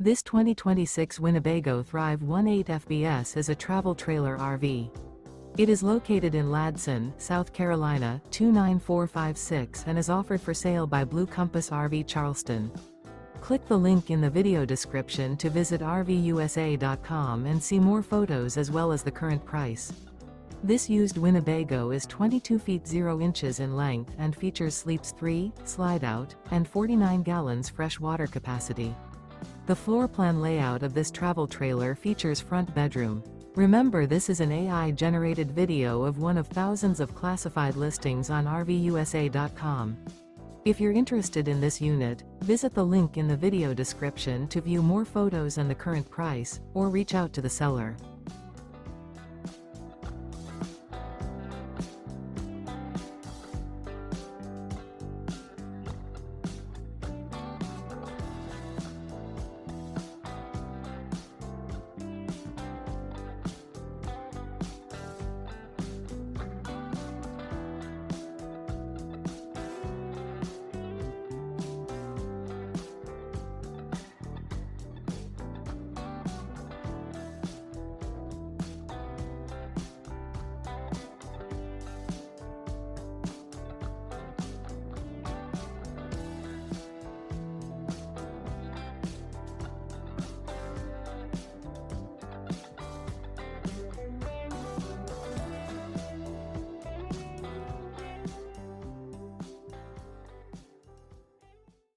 This 2026 Winnebago Thrive 18 FBS is a travel trailer RV. It is located in Ladson, South Carolina, 29456 and is offered for sale by Blue Compass RV Charleston. Click the link in the video description to visit RVUSA.com and see more photos as well as the current price. This used Winnebago is 22 feet 0 inches in length and features sleeps 3, Slideout, and 49 gallons fresh water capacity. The floor plan layout of this travel trailer features front bedroom. Remember, this is an AI-generated video of one of thousands of classified listings on RVUSA.com. If you're interested in this unit, visit the link in the video description to view more photos and the current price, or reach out to the seller.